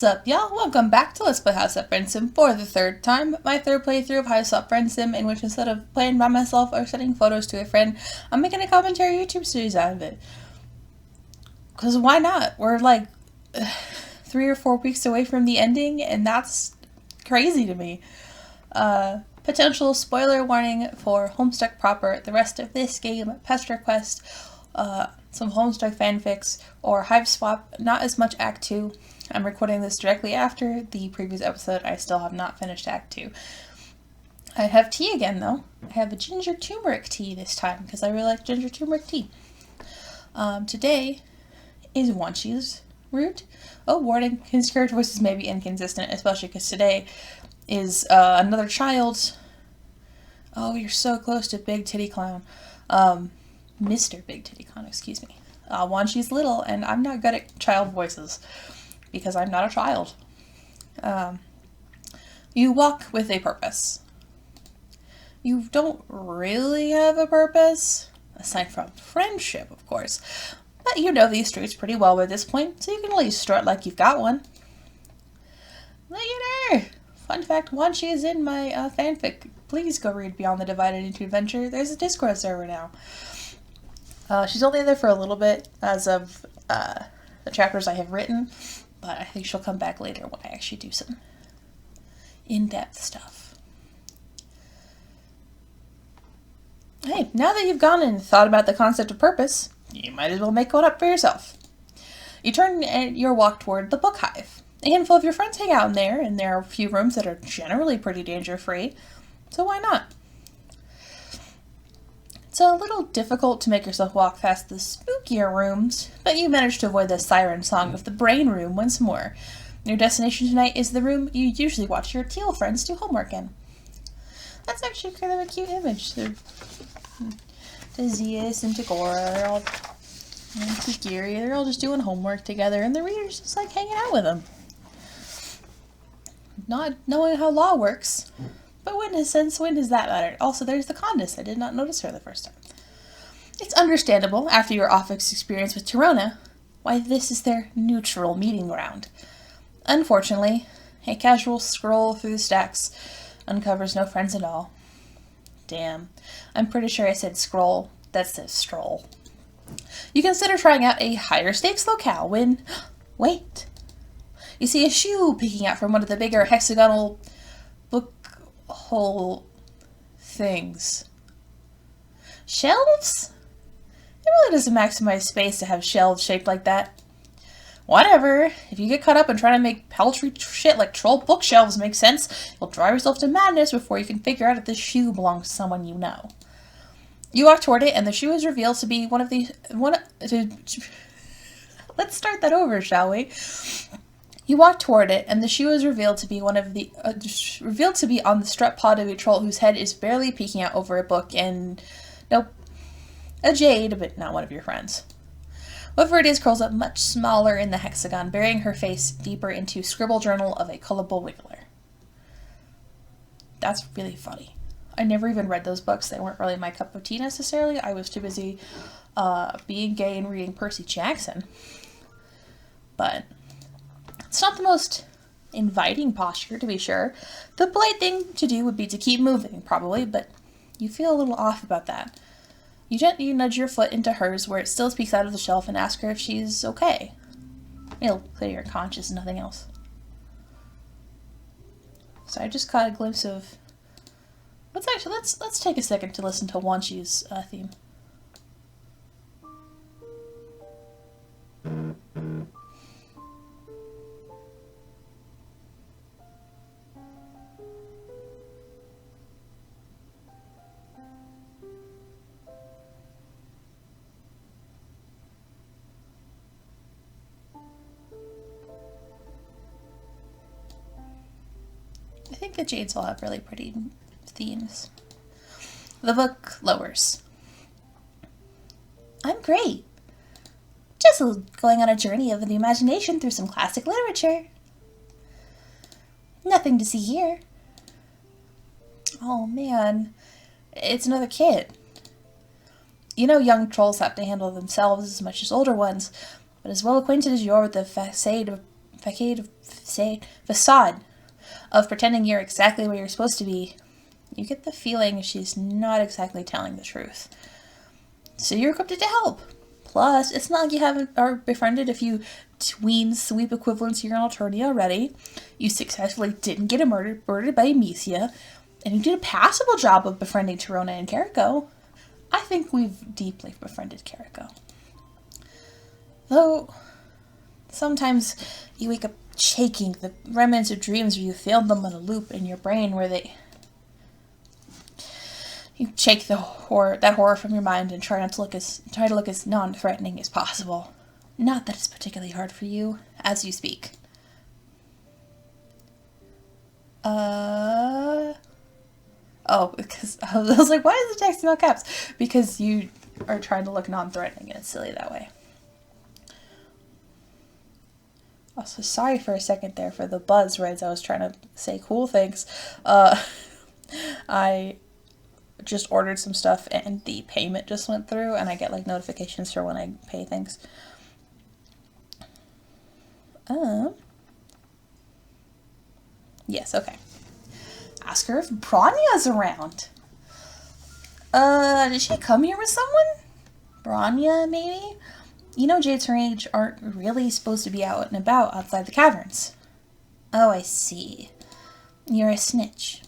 What's up, y'all? Welcome back to Let's Play Hiveswap Friendsim for the third time. My third playthrough of Hiveswap Friendsim, in which instead of playing by myself or sending photos to a friend, I'm making a commentary YouTube series out of it. Because why not? We're like 3 or 4 weeks away from the ending, and that's crazy to me. Potential spoiler warning for Homestuck proper, the rest of this game, Pesterquest, some Homestuck fanfics, or Hiveswap, not as much Act 2. I'm recording this directly after the previous episode. I still have not finished Act 2. I have tea again, though. I have a ginger turmeric tea this time, because I really like ginger turmeric tea. Today is Wanshi's root. Oh, warning, his character voices may be inconsistent, especially because today is another child. Oh, you're so close to Big Titty Clown. Mr. Big Titty Clown, excuse me. Wanshi's little, and I'm not good at child voices, because I'm not a child. You walk with a purpose. You don't really have a purpose, aside from friendship, of course. But you know these streets pretty well by this point, so you can at least strut like you've got one. Look at her! Fun fact, Wanshi is in my fanfic. Please go read Beyond the Divided into Adventure. There's a Discord server now. She's only there for a little bit as of the chapters I have written, but I think she'll come back later when I actually do some in-depth stuff. Hey, now that you've gone and thought about the concept of purpose, you might as well make one up for yourself. You turn your walk toward the book hive. A handful of your friends hang out in there, and there are a few rooms that are generally pretty danger-free, so why not? It's a little difficult to make yourself walk past the spookier rooms, but you manage to avoid the siren song of the brain room once more. Your destination tonight is the room you usually watch your teal friends do homework in. That's actually kind of a cute image. Zeus and Tagora, they're all Kikiri, they're all just doing homework together, and the reader's just like hanging out with them. Not knowing how law works. But when does that matter? Also, there's the Condis. I did not notice her the first time. It's understandable, after your office experience with Tirona, why this is their neutral meeting ground. Unfortunately, a casual scroll through the stacks uncovers no friends at all. Damn. I'm pretty sure I said scroll. That says stroll. You consider trying out a higher stakes locale when... Wait. You see a shoe peeking out from one of the bigger hexagonal book hole things. Shelves? It really doesn't maximize space to have shelves shaped like that. Whatever. If you get caught up in trying to make paltry shit like troll bookshelves make sense, you'll drive yourself to madness before you can figure out if this shoe belongs to someone you know. You walk toward it, and the shoe is revealed to be one of the... Let's start that over, shall we? You walk toward it, and the shoe is revealed to be on the strut pod of a troll whose head is barely peeking out over a book, and nope, a jade, but not one of your friends. Whoever it is curls up much smaller in the hexagon, burying her face deeper into scribble journal of a colorful wiggler. That's really funny. I never even read those books. They weren't really my cup of tea necessarily. I was too busy being gay and reading Percy Jackson. But it's not the most inviting posture, to be sure. The polite thing to do would be to keep moving, probably, but you feel a little off about that. You gently nudge your foot into hers where it still peeks out of the shelf and ask her if she's okay. It'll clear your conscience, nothing else. So I just caught a glimpse of... Let's take a second to listen to Wanshi's theme. I think the Jades all have really pretty themes. The book lowers. I'm great. Just going on a journey of the imagination through some classic literature. Nothing to see here. Oh man, it's another kid. You know young trolls have to handle themselves as much as older ones, but as well acquainted as you are with the facade of facade of pretending you're exactly where you're supposed to be, you get the feeling she's not exactly telling the truth. So you're equipped to help. Plus, it's not like you haven't are befriended a few tween sweep equivalents here in Alternia already. You successfully didn't get murdered by Amicia, and you did a passable job of befriending Torona and Kariko. I think we've deeply befriended Kariko. Though, sometimes you wake up shaking, the remnants of dreams where you failed them on a loop in your brain where you shake that horror from your mind and try to look as non-threatening as possible. Not that it's particularly hard for you as you speak. Oh, because I was like, why is the text in all caps? Because you are trying to look non-threatening and it's silly that way. Also, sorry for a second there for the buzz, right? As I was trying to say cool things. I just ordered some stuff and the payment just went through and I get like notifications for when I pay things. Yes, okay. Ask her if Bronya's around. Did she come here with someone? Bronya, maybe? You know Jades her age aren't really supposed to be out and about outside the caverns. Oh, I see. You're a snitch.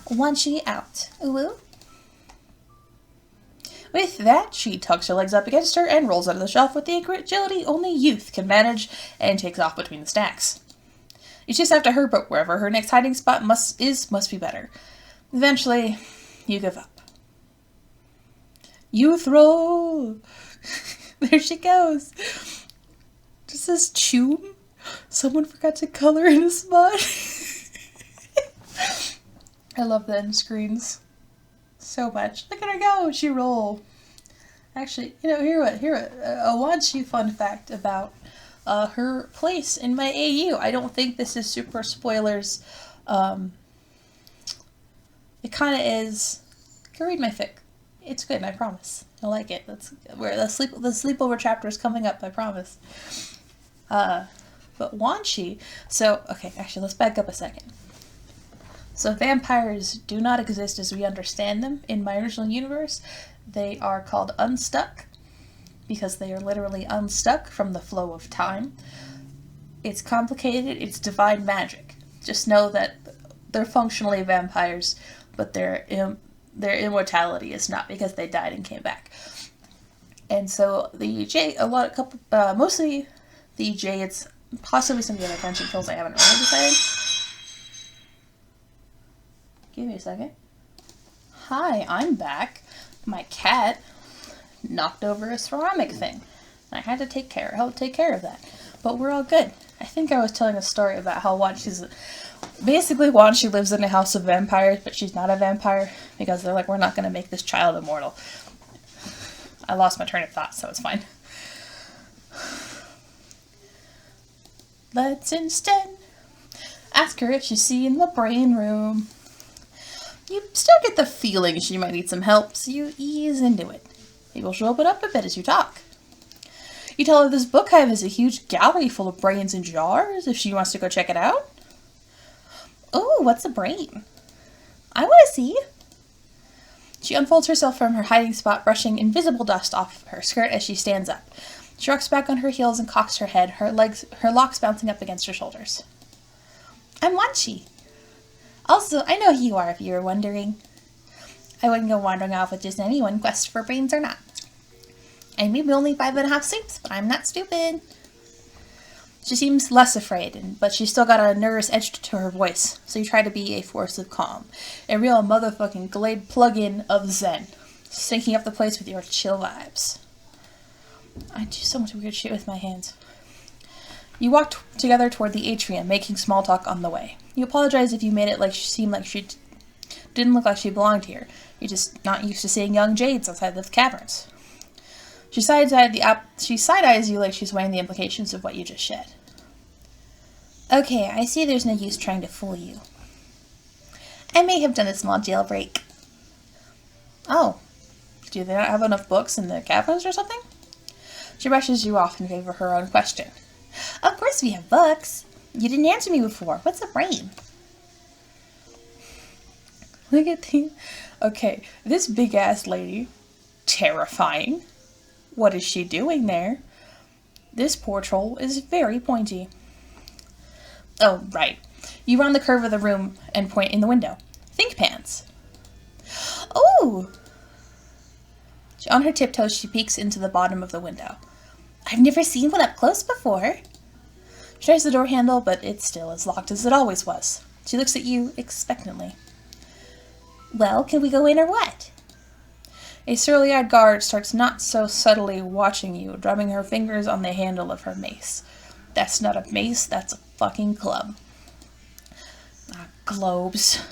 Wanshi out. Ooh. With that, she tucks her legs up against her and rolls out of the shelf with the agility only youth can manage and takes off between the stacks. You chase after her, but wherever her next hiding spot must be better. Eventually, you give up. Youth roll! There she goes. Does this Choom? Someone forgot to color in a spot. I love the end screens so much. Look at her go. She roll. Actually, you know, hear what? A Wanshi fun fact about her place in my AU. I don't think this is super spoilers. It kind of is. Go read my fic. It's good, I promise. I like it. That's where the sleepover chapter is coming up, I promise. But Wanshi, so, okay, actually, let's back up a second. So vampires do not exist as we understand them in my original universe. They are called unstuck because they are literally unstuck from the flow of time. It's complicated, it's divine magic. Just know that they're functionally vampires, but their immortality is not because they died and came back. And so the mostly the Jades, possibly some of the other friendship kills I haven't really decided. Give me a second. Hi, I'm back. My cat knocked over a ceramic thing. I had to help take care of that. But we're all good. I think I was telling a story about how Wanshi lives in a house of vampires, but she's not a vampire because they're like, we're not going to make this child immortal. I lost my train of thought, so it's fine. Let's instead ask her if she's seen the brain room. You still get the feeling she might need some help, so you ease into it. Maybe she'll open up a bit as you talk. You tell her this book hive is a huge gallery full of brains in jars, if she wants to go check it out. Oh, what's a brain? I want to see. She unfolds herself from her hiding spot, brushing invisible dust off her skirt as she stands up. She rocks back on her heels and cocks her head, her locks bouncing up against her shoulders. I'm Wanshi. Also, I know who you are if you were wondering. I wouldn't go wandering off with just anyone, quest for brains or not. I may be only 5.5 sleeps, but I'm not stupid. She seems less afraid, but she's still got a nervous edge to her voice, so you try to be a force of calm. A real motherfucking Glade plug-in of Zen, syncing up the place with your chill vibes. I do so much weird shit with my hands. You walked together toward the atrium, making small talk on the way. You apologize if you made it seem like she didn't look like she belonged here. You're just not used to seeing young Jades outside the caverns. She side-eyes you like she's weighing the implications of what you just said. Okay, I see there's no use trying to fool you. I may have done a small jailbreak. Oh, do they not have enough books in the caverns or something? She brushes you off in favor of her own question. Of course we have books. You didn't answer me before. What's a brain? Look at the... Okay, this big-ass lady. Terrifying. What is she doing there? This poor troll is very pointy. Oh, right. You round the curve of the room and point in the window. Think pants. Oh! On her tiptoes, she peeks into the bottom of the window. I've never seen one up close before. She tries the door handle, but it's still as locked as it always was. She looks at you expectantly. Well, can we go in or what? A surly-eyed guard starts not so subtly watching you, drumming her fingers on the handle of her mace. That's not a mace, that's a fucking club. Ah, globes.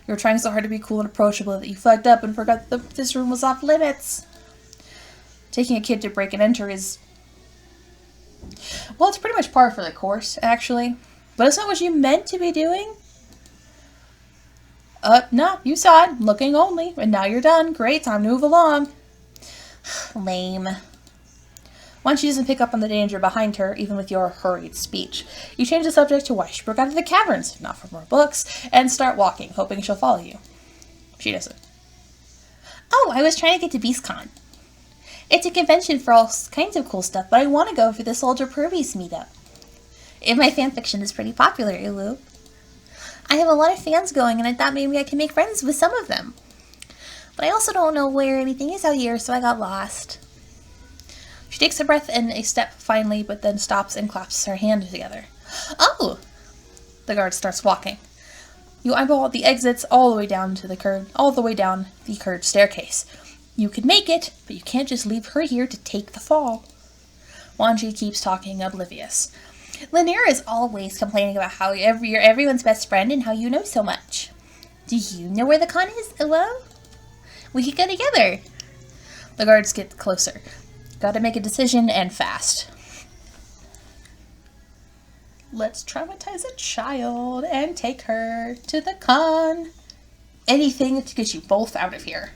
You were trying so hard to be cool and approachable that you fucked up and forgot that this room was off limits. Taking a kid to break and enter is... Well, it's pretty much par for the course, actually. But it's not what you meant to be doing. No, you saw it. Looking only. And now you're done. Great, time to move along. Lame. Wanshi doesn't pick up on the danger behind her, even with your hurried speech. You change the subject to why she broke out of the caverns, not for more books, and start walking, hoping she'll follow you. She doesn't. Oh, I was trying to get to BeastCon. It's a convention for all kinds of cool stuff, but I want to go for the Soldier Pervies meetup. And my fanfiction is pretty popular, Ilu. I have a lot of fans going, and I thought maybe I could make friends with some of them. But I also don't know where anything is out here, so I got lost. She takes a breath and a step finally, but then stops and claps her hands together. Oh! The guard starts walking. You eyeball the exits all the way down to the curved staircase. You could make it, but you can't just leave her here to take the fall. Wanshi keeps talking, oblivious. Lanier is always complaining about how you're everyone's best friend and how you know so much. Do you know where the con is? Hello? We could go together. The guards get closer. Gotta make a decision, and fast. Let's traumatize a child and take her to the con. Anything to get you both out of here.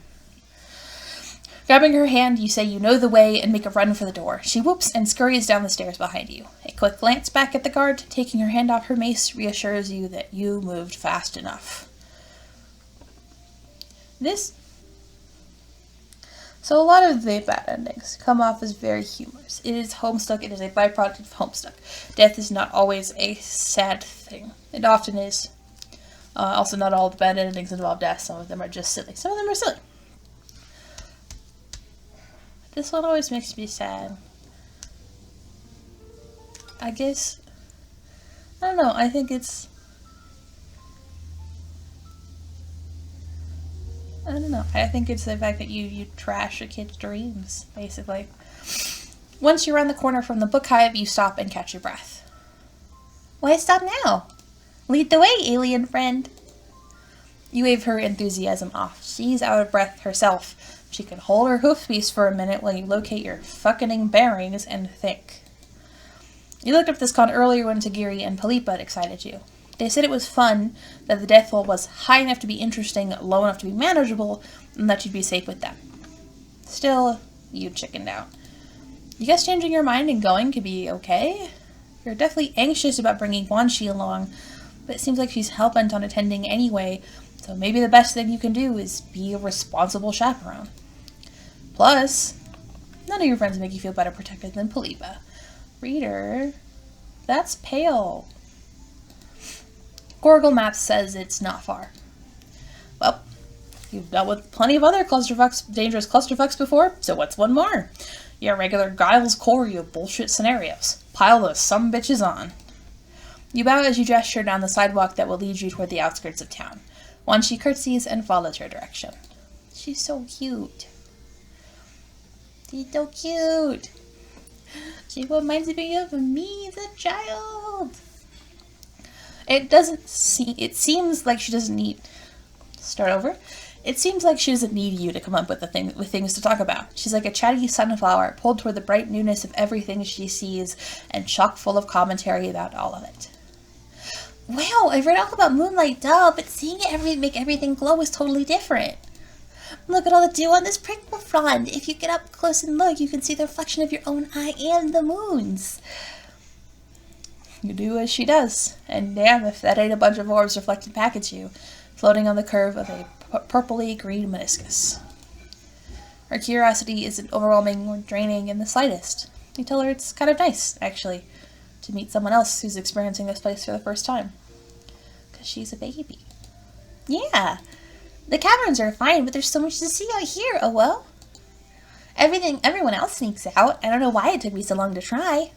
Grabbing her hand, you say you know the way and make a run for the door. She whoops and scurries down the stairs behind you. A quick glance back at the guard, taking her hand off her mace, reassures you that you moved fast enough. So a lot of the bad endings come off as very humorous. It is Homestuck, it is a byproduct of Homestuck. Death is not always a sad thing. It often is. Also, not all the bad endings involve death. Some of them are just silly. Some of them are silly. This one always makes me sad. I guess... I don't know, I think it's... I don't know. I think it's the fact that you trash a kid's dreams, basically. Once you're around the corner from the book hive, you stop and catch your breath. Why stop now? Lead the way, alien friend. You wave her enthusiasm off. She's out of breath herself. She can hold her hoofbeats for a minute while you locate your fucking bearings and think. You looked up this con earlier when Tagiri and Palipa excited you. They said it was fun, that the death roll was high enough to be interesting, low enough to be manageable, and that you'd be safe with them. Still, you chickened out. You guess changing your mind and going could be okay? You're definitely anxious about bringing Wanshi along, but it seems like she's hell-bent on attending anyway, so maybe the best thing you can do is be a responsible chaperone. Plus, none of your friends make you feel better protected than Palipa. Reader, that's pale. Gorgle Maps says it's not far. Well, you've dealt with plenty of other dangerous clusterfucks before, so what's one more? You're a regular Giles Corey of bullshit scenarios. Pile those sumbitches on. You bow as you gesture down the sidewalk that will lead you toward the outskirts of town. Wanshi curtsies and follows her direction. She's so cute. She's so cute. She reminds me of me as a child. It seems like she doesn't need... Start over. It seems like she doesn't need you to come up with things to talk about. She's like a chatty sunflower, pulled toward the bright newness of everything she sees, and chock full of commentary about all of it. Wow, I've read all about Moonlight Dove, but seeing it make everything glow is totally different. Look at all the dew on this prickle frond. If you get up close and look, you can see the reflection of your own eye and the moon's. You do as she does, and damn if that ain't a bunch of orbs reflected back at you, floating on the curve of a purpley green meniscus. Her curiosity isn't overwhelming or draining in the slightest. You tell her it's kind of nice, actually, to meet someone else who's experiencing this place for the first time. Because she's a baby. Yeah, the caverns are fine, but there's so much to see out here, oh well. Everyone else sneaks out. I don't know why it took me so long to try.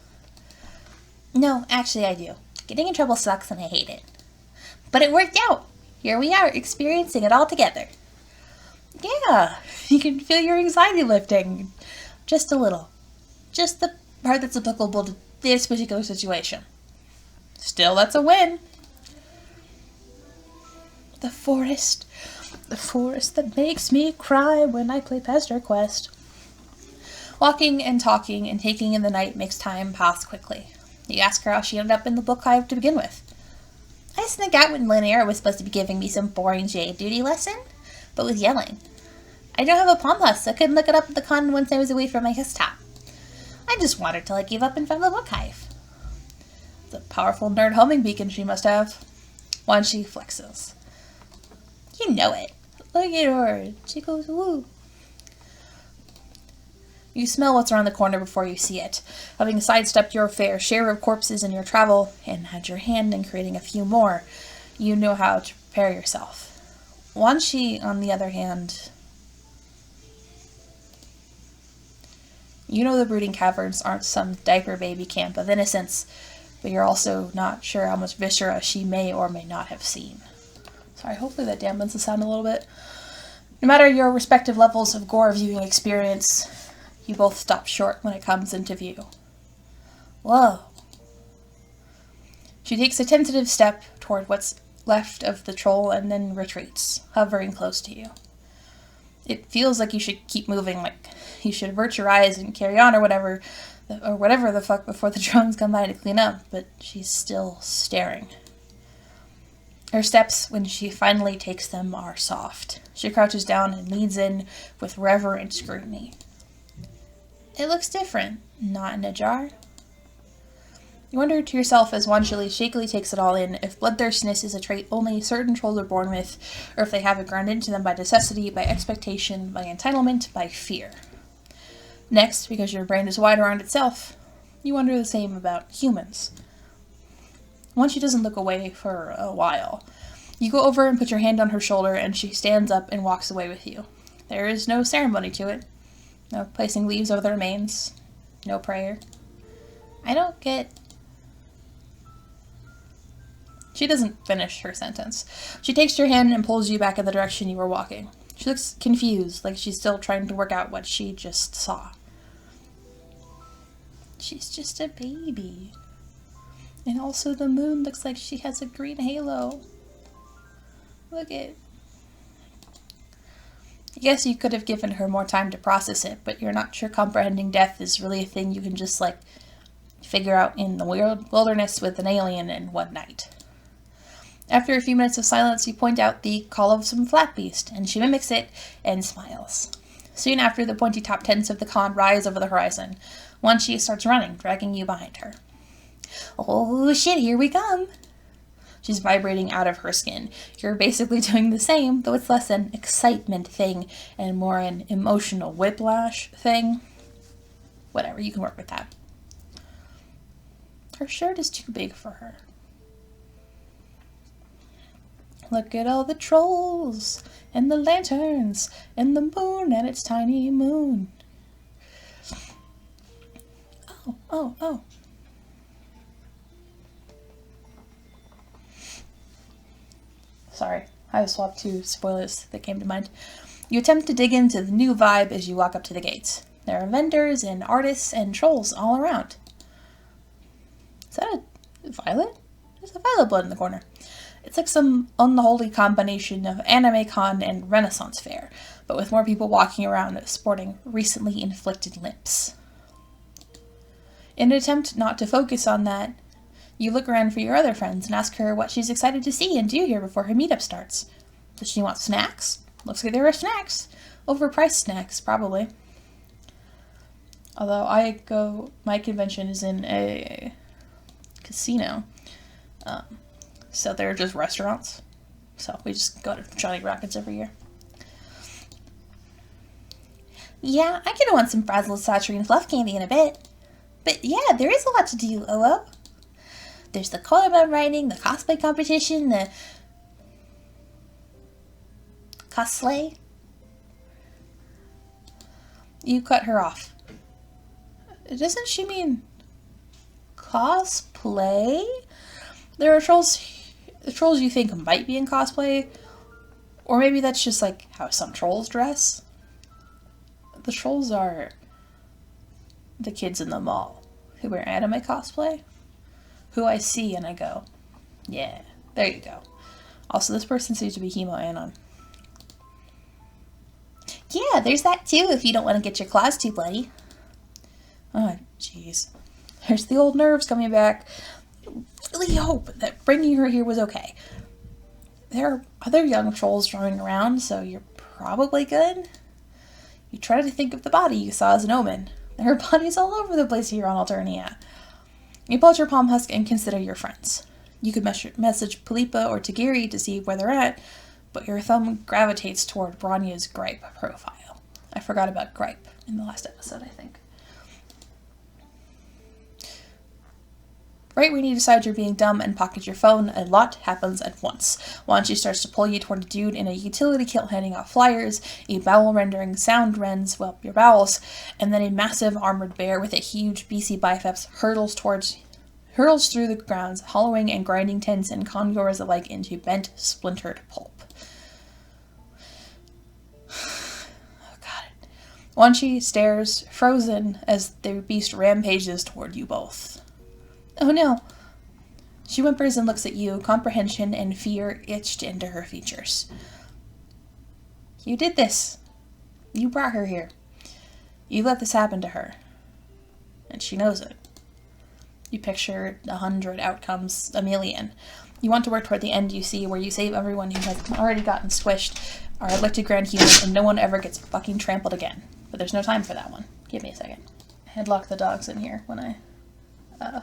No, actually I do. Getting in trouble sucks and I hate it. But it worked out. Here we are, experiencing it all together. Yeah, you can feel your anxiety lifting. Just a little. Just the part that's applicable to this particular situation. Still, that's a win. The forest that makes me cry when I play Pesterquest. Walking and talking and taking in the night makes time pass quickly. You ask her how she ended up in the book hive to begin with. I snuck out when Linnea was supposed to be giving me some boring jade duty lesson, but with yelling. I don't have a palm plus, so I couldn't look it up at the con once I was away from my desktop. I just wanted till I gave up and found the book hive. The powerful nerd homing beacon she must have. Wanshi flexes. You know it. Look at her. She goes woo. You smell what's around the corner before you see it. Having sidestepped your fair share of corpses in your travel, and had your hand in creating a few more, you know how to prepare yourself. Wanshi, on the other hand... You know the brooding caverns aren't some diaper baby camp of innocence, but you're also not sure how much viscera she may or may not have seen. Sorry, hopefully that dampens the sound a little bit. No matter your respective levels of gore viewing experience, you both stop short when it comes into view. Whoa. She takes a tentative step toward what's left of the troll and then retreats, hovering close to you. It feels like you should keep moving, like you should avert your eyes and carry on or whatever the fuck before the drones come by to clean up, but she's still staring. Her steps, when she finally takes them, are soft. She crouches down and leans in with reverent scrutiny. It looks different, not in a jar. You wonder to yourself as Wanshi shakily takes it all in if bloodthirstiness is a trait only certain trolls are born with, or if they have it ground into them by necessity, by expectation, by entitlement, by fear. Next, because your brain is wide around itself, you wonder the same about humans. Wanshi doesn't look away for a while. You go over and put your hand on her shoulder, and she stands up and walks away with you. There is no ceremony to it. No placing leaves over the remains. No prayer. I don't get... She doesn't finish her sentence. She takes your hand and pulls you back in the direction you were walking. She looks confused, like she's still trying to work out what she just saw. She's just a baby. And also the moon looks like she has a green halo. Look at... I guess you could have given her more time to process it, but you're not sure comprehending death is really a thing you can just, figure out in the wilderness with an alien in one night. After a few minutes of silence, you point out the call of some flat beast, and she mimics it and smiles. Soon after, the pointy top tents of the con rise over the horizon. Wanshi starts running, dragging you behind her. Oh shit, here we come! She's vibrating out of her skin. You're basically doing the same, though it's less an excitement thing and more an emotional whiplash thing. Whatever, you can work with that. Her shirt is too big for her. Look at all the trolls, and the lanterns, and the moon and its tiny moon. Oh. Sorry, Hiveswap 2 spoilers that came to mind. You attempt to dig into the new vibe as you walk up to the gates. There are vendors and artists and trolls all around. Is that a violet? There's a violet blood in the corner. It's like some unholy combination of anime con and Renaissance fair, but with more people walking around sporting recently inflicted lips. In an attempt not to focus on that, you look around for your other friends and ask her what she's excited to see and do here before her meetup starts. Does she want snacks? Looks like there are snacks. Overpriced snacks, probably. Although my convention is in a casino. So they're just restaurants. So we just go to Johnny Rockets every year. Yeah, I'm gonna want some frazzled saturine fluff candy in a bit. But yeah, there is a lot to do, oh. There's the collarbone riding, the cosplay competition, the cosplay. You cut her off. Doesn't she mean cosplay? There are trolls you think might be in cosplay, or maybe that's just like how some trolls dress. The trolls are the kids in the mall who wear anime cosplay, who I see and I go, yeah, there you go. Also, this person seems to be Hemo Anon. Yeah, there's that too if you don't want to get your claws too bloody. Oh, jeez. There's the old nerves coming back. Really hope that bringing her here was okay. There are other young trolls roaming around, so you're probably good. You try to think of the body you saw as an omen. There are bodies all over the place here on Alternia. You pull out your palm husk and consider your friends. You could message Palipa or Tagiri to see where they're at, but your thumb gravitates toward Bronya's gripe profile. I forgot about gripe in the last episode, I think. Right when you decide you're being dumb and pocket your phone, a lot happens at once. Wanshi starts to pull you toward a dude in a utility kilt handing out flyers, a bowel-rendering sound rends, well, your bowels, and then a massive armored bear with a huge BC biceps hurtles through the grounds, hollowing and grinding tents and conures alike into bent, splintered pulp. Oh, God. Wanshi stares, frozen, as the beast rampages toward you both. Oh no. She whimpers and looks at you, comprehension and fear etched into her features. You did this. You brought her here. You let this happen to her. And she knows it. You picture 100 outcomes, a million. You want to work toward the end you see, where you save everyone who has already gotten squished, are elected grand humans, and no one ever gets fucking trampled again. But there's no time for that one. Give me a second. I headlock the dogs in here when I... yeah.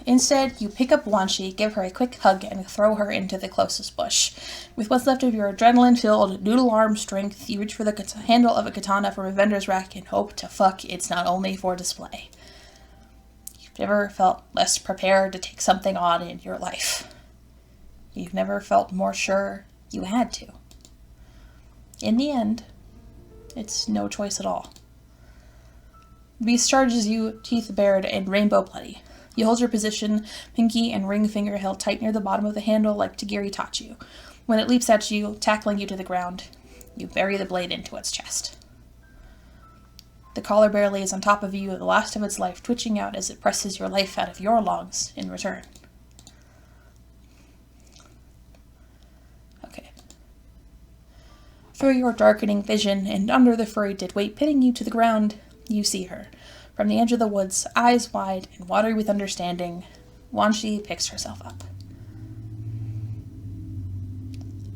Instead, you pick up Wanshi, give her a quick hug, and throw her into the closest bush. With what's left of your adrenaline-filled noodle arm strength, you reach for the handle of a katana from a vendor's rack and hope to fuck it's not only for display. You've never felt less prepared to take something on in your life. You've never felt more sure you had to. In the end, it's no choice at all. The beast charges you, teeth bared and rainbow bloody. You hold your position, pinky and ring finger held tight near the bottom of the handle like Tagiri taught you. When it leaps at you, tackling you to the ground, you bury the blade into its chest. The collar bear lays on top of you, the last of its life twitching out as it presses your life out of your lungs in return. Okay. Through your darkening vision and under the furry deadweight pinning you to the ground, you see her. From the edge of the woods, eyes wide and watery with understanding, Wanshi picks herself up.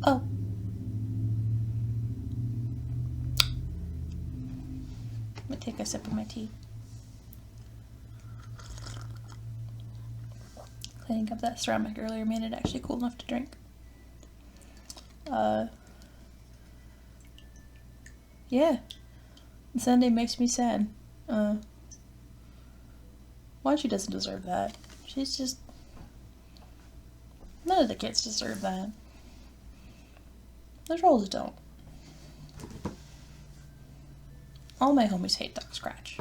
Oh. Let me take a sip of my tea. Cleaning up that ceramic earlier made it actually cool enough to drink. Yeah. Sunday makes me sad. Wanshi doesn't deserve that. She's just... None of the kids deserve that. The trolls don't. All my homies hate Doc Scratch.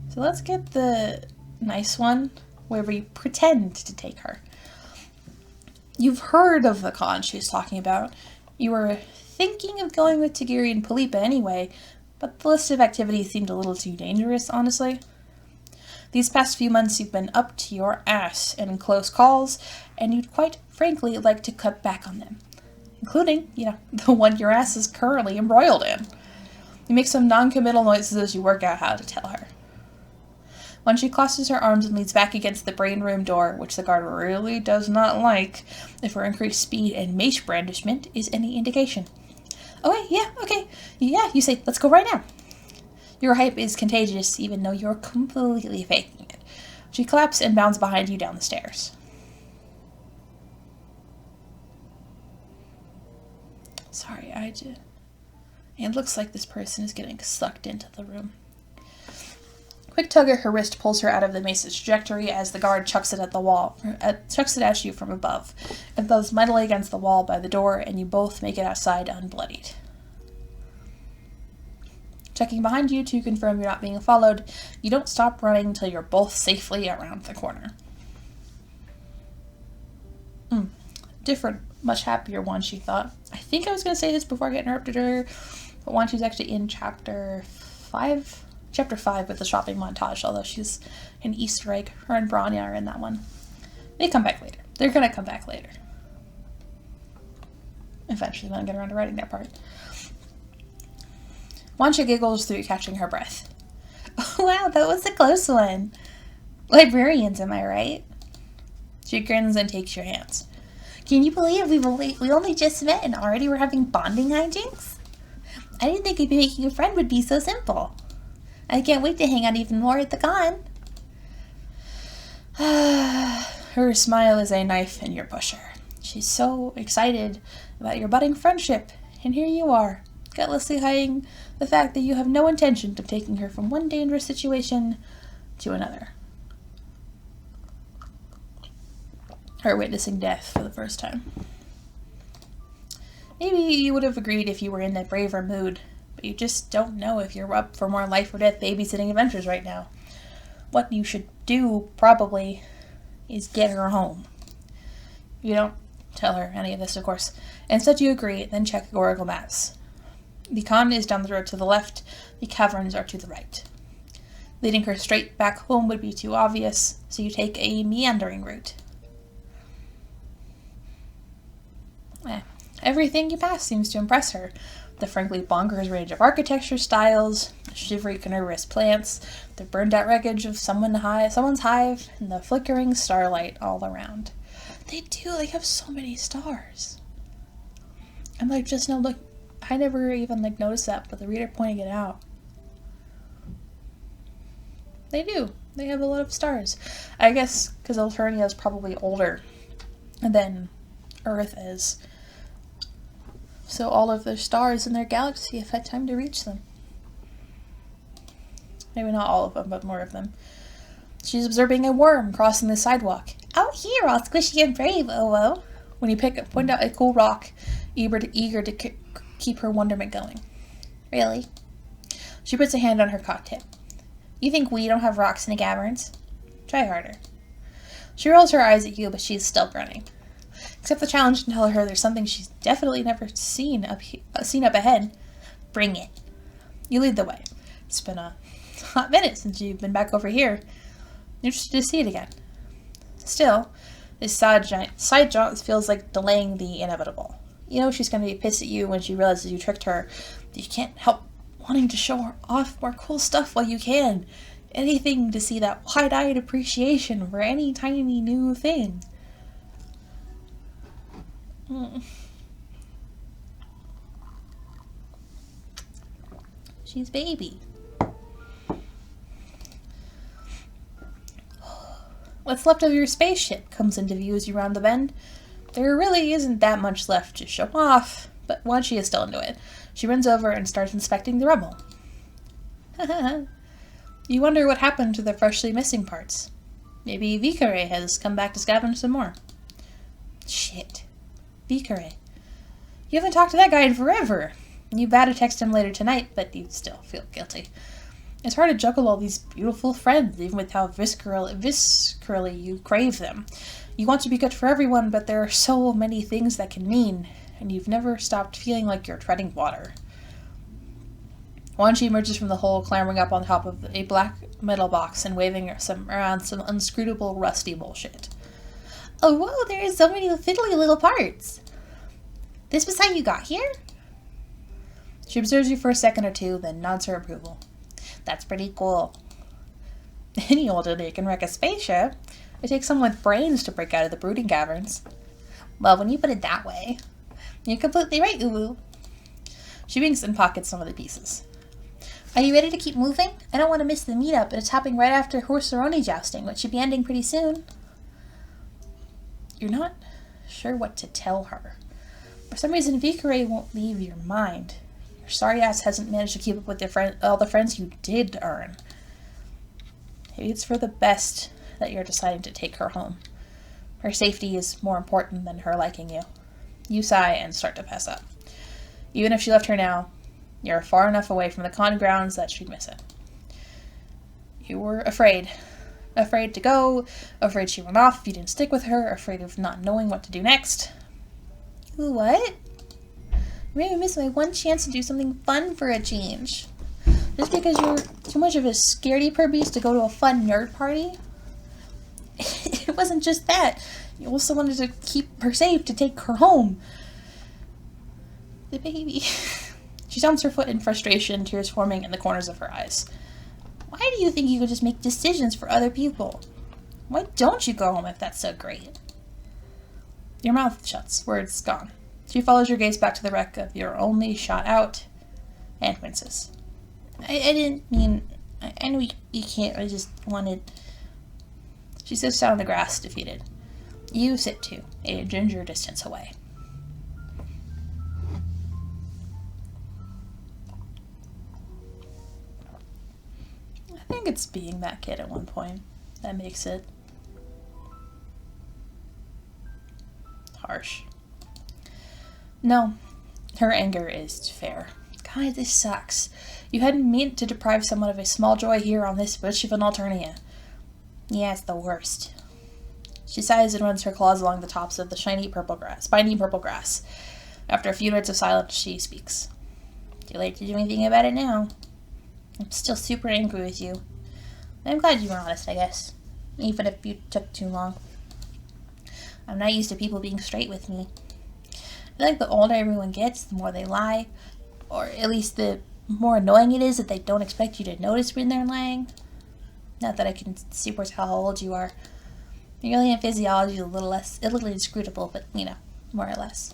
So let's get the nice one where we pretend to take her. You've heard of the con she's talking about. You were thinking of going with Tagiri and Palipa anyway, but the list of activities seemed a little too dangerous, honestly. These past few months you've been up to your ass in close calls, and you'd quite frankly like to cut back on them. Including, the one your ass is currently embroiled in. You make some non-committal noises as you work out how to tell her. When she crosses her arms and leans back against the brain room door, which the guard really does not like, if her increased speed and mace brandishment is any indication. Oh wait, yeah, okay. Yeah, you say, let's go right now. Your hype is contagious, even though you're completely faking it. She claps and bounds behind you down the stairs. Sorry, it looks like this person is getting sucked into the room. Quick tug at her wrist pulls her out of the mace's trajectory as the guard chucks it at you from above. It throws mightily against the wall by the door, and you both make it outside unbloodied. Checking behind you to confirm you're not being followed, you don't stop running until you're both safely around the corner. Different, much happier Wanshi thought. I think I was going to say this before I get interrupted her, but Wanshi's actually in chapter 5 with the shopping montage, although she's an Easter egg. Her and Branya are in that one. They come back later. They're going to come back later. Eventually, when I get around to writing that part. Wanshi giggles through catching her breath. Oh, wow, that was a close one. Librarians, am I right? She grins and takes your hands. Can you believe we only just met and already we're having bonding hijinks? I didn't think making a friend would be so simple. I can't wait to hang out even more at the con. Her smile is a knife in your pusher. She's so excited about your budding friendship, and here you are, gutlessly hiding the fact that you have no intention of taking her from one dangerous situation to another. Her witnessing death for the first time. Maybe you would have agreed if you were in a braver mood, but you just don't know if you're up for more life or death babysitting adventures right now. What you should do, probably, is get her home. You don't tell her any of this, of course. Instead, you agree, then check Oracle maps. The con is down the road to the left, the caverns are to the right. Leading her straight back home would be too obvious, so you take a meandering route. Everything you pass seems to impress her. The frankly bonkers range of architecture styles, the shivery carnivorous plants, the burned-out wreckage of someone's hive, and the flickering starlight all around. They have so many stars. I'm like, just now look, I never even noticed that, but the reader pointing it out. They do. They have a lot of stars. I guess because Alternia is probably older than Earth is. So all of the stars in their galaxy have had time to reach them. Maybe not all of them, but more of them. She's observing a worm crossing the sidewalk. Out here, all squishy and brave, oh. When you point out a cool rock, eager to keep her wonderment going. Really? She puts a hand on her cocktail. You think we don't have rocks in the caverns? Try harder. She rolls her eyes at you, but she's still grinning. Accept the challenge and tell her there's something she's definitely never seen up ahead. Bring it. You lead the way. It's been a hot minute since you've been back over here. Interested to see it again. Still, this side jaunt feels like delaying the inevitable. You know she's going to be pissed at you when she realizes you tricked her. But you can't help wanting to show her off more cool stuff while you can. Anything to see that wide-eyed appreciation for any tiny new thing. She's baby. What's left of your spaceship comes into view as you round the bend. There really isn't that much left to show off, but Wanshi is still into it. She runs over and starts inspecting the rubble. You wonder what happened to the freshly missing parts. Maybe Vikare has come back to scavenge some more. Shit. Vikare. You haven't talked to that guy in forever. You bad to text him later tonight, but you still feel guilty. It's hard to juggle all these beautiful friends, even with how viscerally you crave them. You want to be good for everyone, but there are so many things that can mean, and you've never stopped feeling like you're treading water. Wanshi emerges from the hole, clambering up on top of a black metal box and waving around some unscrutable, rusty bullshit. Oh, whoa, there are so many fiddly little parts. This was how you got here? She observes you for a second or two, then nods her approval. That's pretty cool. Any old idiot can wreck a spaceship. It takes someone with brains to break out of the brooding caverns. Well, when you put it that way, you're completely right, Uwu. She winks and pockets some of the pieces. Are you ready to keep moving? I don't want to miss the meetup, but it's happening right after horse-aroni jousting, which should be ending pretty soon. You're not sure what to tell her. For some reason, Vikure won't leave your mind. Your sorry ass hasn't managed to keep up with all the friends you did earn. Maybe it's for the best that you're deciding to take her home. Her safety is more important than her liking you. You sigh and start to pass up. Even if she left her now, you're far enough away from the con grounds that she'd miss it. You were afraid. Afraid to go, afraid she went off if you didn't stick with her, afraid of not knowing what to do next. What? You made me miss my one chance to do something fun for a change. Just because you're too much of a scaredy purbeast to go to a fun nerd party? It wasn't just that. You also wanted to keep her safe, to take her home. The baby. She stomps her foot in frustration, tears forming in the corners of her eyes. Why do you think you could just make decisions for other people? Why don't you go home if that's so great? Your mouth shuts, words gone. She follows your gaze back to the wreck of your only shot out and winces. I didn't mean... I know you can't, I just wanted... She sits down on the grass, defeated. You sit too, a ginger distance away. I think it's being that kid at one point that makes it harsh. No, her anger is fair. God, this sucks. You hadn't meant to deprive someone of a small joy here on this bush of an Alternia. Yeah, it's the worst. She sighs and runs her claws along the tops of the spiny purple grass. After a few minutes of silence, she speaks. Too late to do anything about it now. I'm still super angry with you. I'm glad you were honest, I guess. Even if you took too long. I'm not used to people being straight with me. I feel like the older everyone gets, the more they lie. Or at least the more annoying it is that they don't expect you to notice when they're lying. Not that I can super tell how old you are. Your alien physiology is a little inscrutable, but, more or less.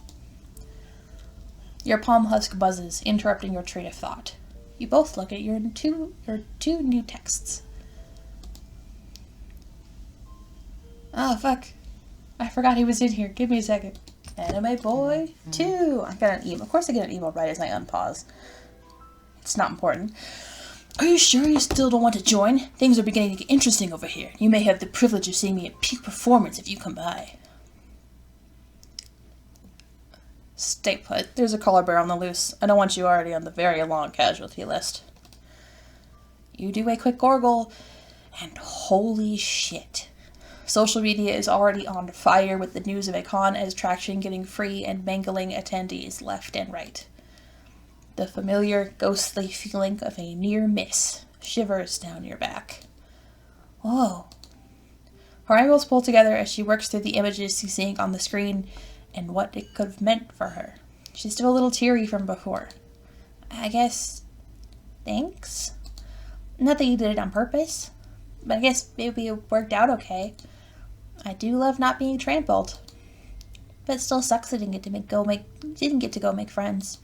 Your palm husk buzzes, interrupting your train of thought. You both look at your two new texts. Oh, fuck. I forgot he was in here. Give me a second. Anime Boy 2. I got an email. Of course I get an email right as I unpause. It's not important. Are you sure you still don't want to join? Things are beginning to get interesting over here. You may have the privilege of seeing me at peak performance if you come by. Stay put. There's a collar bear on the loose. I don't want you already on the very long casualty list. You do a quick gorgle, and holy shit. Social media is already on fire with the news of a con as attraction getting free and mangling attendees left and right. The familiar, ghostly feeling of a near miss shivers down your back. Whoa. Her eyebrows pull together as she works through the images she's seeing on the screen and what it could have meant for her. She's still a little teary from before. I guess... thanks? Not that you did it on purpose, but I guess maybe it worked out okay. I do love not being trampled, but it still sucks I didn't get to go make friends.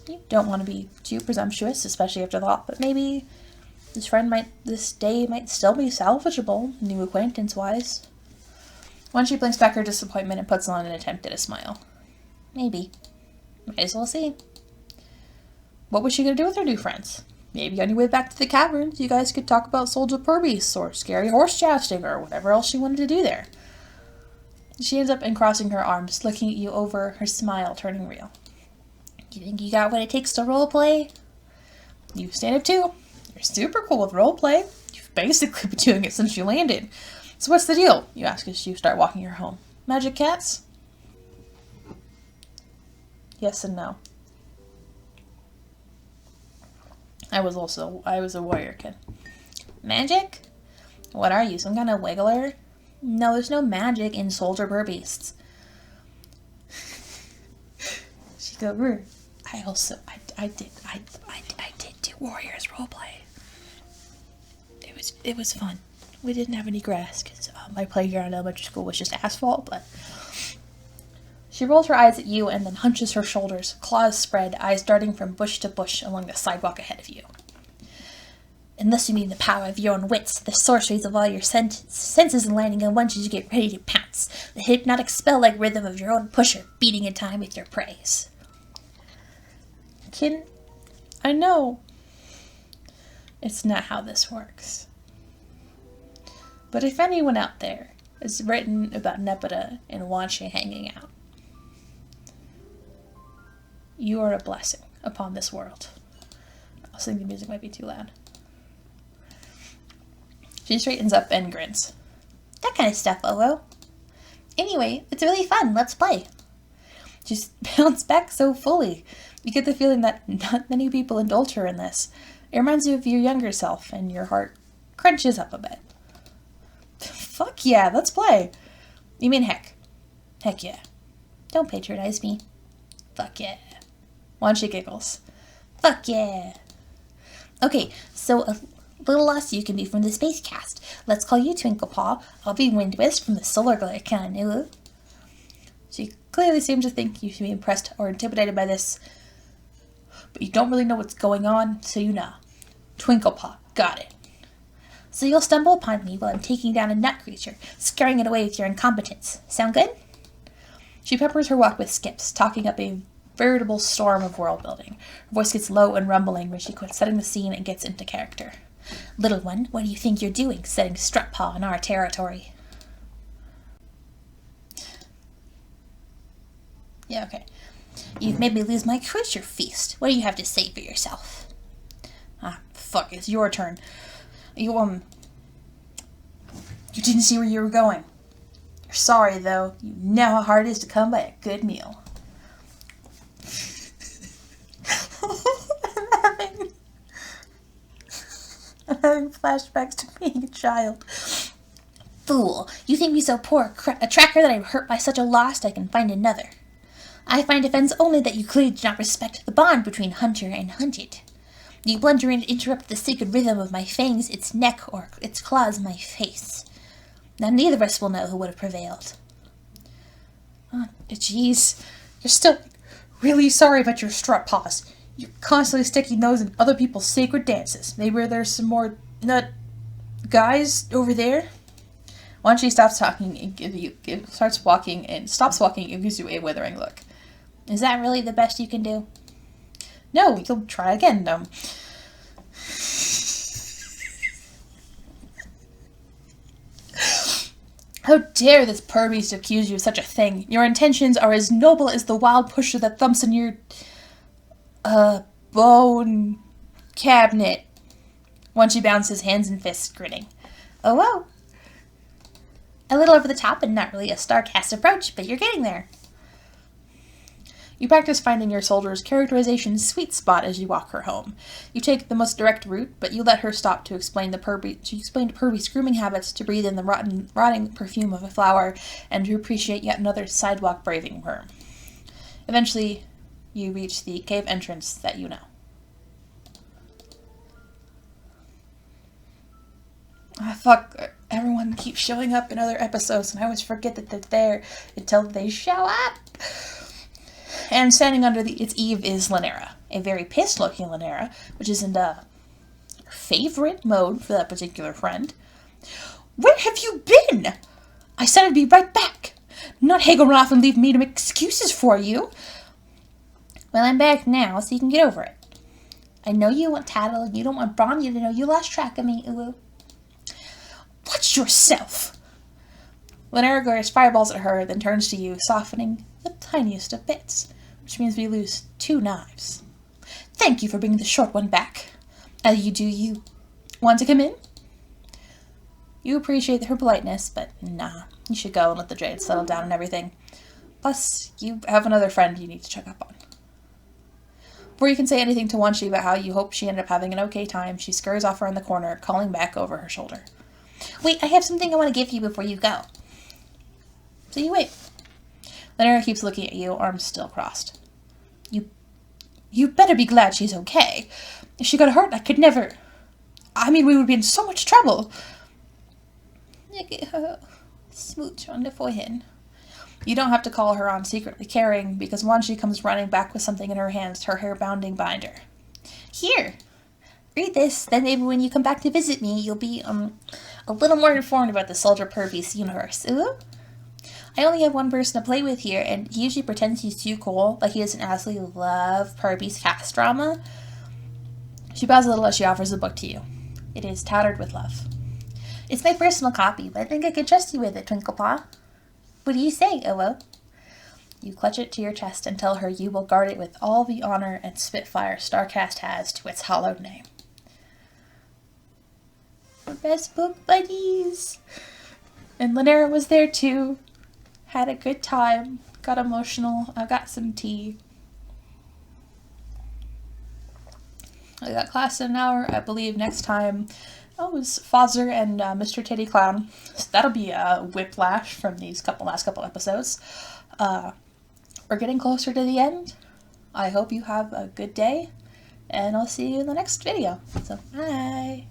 You don't want to be too presumptuous, especially after the lot, but maybe this day might still be salvageable, new acquaintance-wise. Wanshi blinks back her disappointment and puts on an attempt at a smile. Maybe. Might as well see. What was she going to do with her new friends? Maybe on your way back to the caverns, you guys could talk about soldier purbeasts or scary horse jousting or whatever else she wanted to do there. She ends up uncrossing her arms, looking at you over, her smile turning real. You think you got what it takes to roleplay? You stand up too. You're super cool with roleplay. You've basically been doing it since you landed. So what's the deal? You ask as you start walking her home. Magic cats? Yes and no. I was a warrior kid. Magic? What are you, some kind of wiggler? No, there's no magic in soldier purbeasts. She goes, I did do warriors roleplay. It was fun. We didn't have any grass because my playground at elementary school was just asphalt, but She rolls her eyes at you and then hunches her shoulders, claws spread, eyes darting from bush to bush along the sidewalk ahead of you. Unless you mean the power of your own wits, the sorceries of all your senses aligning on once you get ready to pounce, the hypnotic spell-like rhythm of your own pusher beating in time with your praise. I know it's not how this works. But if anyone out there has written about Nepeta and Wanshi hanging out, you are a blessing upon this world. I was thinking the music might be too loud. She straightens up and grins. That kind of stuff, Olo. Anyway, it's really fun. Let's play. She bounced back so fully. You get the feeling that not many people indulge her in this. It reminds you of your younger self, and your heart crunches up a bit. Fuck yeah, let's play. You mean heck. Heck yeah. Don't patronize me. Fuck yeah. Wanshi giggles. Fuck yeah. Okay, so a little less you can be from the Space Cast. Let's call you Twinklepaw. I'll be Windwist from the Solar Glare kind. She clearly seems to think you should be impressed or intimidated by this, but you don't really know what's going on, so you know. Twinklepaw, got it. So you'll stumble upon me while I'm taking down a nut creature, scaring it away with your incompetence. Sound good? She peppers her walk with skips, talking up a veritable storm of world building. Her voice gets low and rumbling when she quits setting the scene and gets into character. Little one, what do you think you're doing, setting strut paw in our territory? Yeah, okay. You've made me lose my creature feast. What do you have to say for yourself? Ah, fuck, it's your turn. You didn't see where you were going. You're sorry, though. You know how hard it is to come by a good meal. I'm having flashbacks to being a child. Fool, you think me so poor a tracker that I'm hurt by such a loss I can find another. I find offense only that you clearly do not respect the bond between hunter and hunted. You blunder in to interrupt the sacred rhythm of my fangs, its neck, or its claws, my face. Now neither of us will know who would have prevailed. Oh, jeez. You're still really sorry about your strut paws. You're constantly sticking those in other people's sacred dances. Maybe there's some more nut guys over there? Once she stops talking and starts walking and stops walking and gives you a withering look. Is that really the best you can do? No, you'll try again, How dare this perbeast accuse you of such a thing? Your intentions are as noble as the wild pusher that thumps in your bone cabinet. Once she bounces hands and fists, grinning. Oh, whoa. A little over the top and not really a Starcast approach, but you're getting there. You practice finding your soldier's characterization sweet spot as you walk her home. You take the most direct route, but you let her stop to explain Purby's grooming habits, to breathe in the rotting perfume of a flower, and to appreciate yet another sidewalk braving her. Eventually, you reach the cave entrance that you know. Ah, fuck. Everyone keeps showing up in other episodes, and I always forget that they're there until they show up. And standing under its eave is Lanera, a very pissed-looking Lanera, which isn't a favorite mode for that particular friend. Where have you been? I said I'd be right back. Not haggle off and leave me to make excuses for you. Well, I'm back now, so you can get over it. I know you want tattle, and you don't want Bronny to know you lost track of me, Ulu. Watch yourself! Lanera glares fireballs at her, then turns to you, softening the tiniest of bits, which means we lose 2 knives. Thank you for bringing the short one back. You do you. Want to come in? You appreciate her politeness, but nah, you should go and let the jade settle down and everything. Plus, you have another friend you need to check up on. Before you can say anything to Wanshi about how you hope she ended up having an okay time, she scurries off around the corner, calling back over her shoulder. Wait, I have something I want to give you before you go. So you wait. Lanera keeps looking at you, arms still crossed. You better be glad she's okay. If she got hurt, I could never... we would be in so much trouble. Look at her. Smooch on the forehead. You don't have to call her on secretly caring, because Wanshi comes running back with something in her hands, her hair-bounding binder. Here! Read this, then maybe when you come back to visit me, you'll be, a little more informed about the Soldier Pervious universe. Ooh? I only have one person to play with here, and he usually pretends he's too cool, like he doesn't absolutely love Pervy's cast drama. She bows a little as she offers the book to you. It is tattered with love. It's my personal copy, but I think I could trust you with it, Twinklepaw. What do you say, Owo? You clutch it to your chest and tell her you will guard it with all the honor and spitfire Starcast has to its hallowed name. We're best book buddies! And Lynera was there too. Had a good time. Got emotional. I got some tea. I got class in an hour. I believe next time it was Fozzer and Mr. Titty Clown. So that'll be a whiplash from these last couple episodes. We're getting closer to the end. I hope you have a good day. And I'll see you in the next video. So, bye!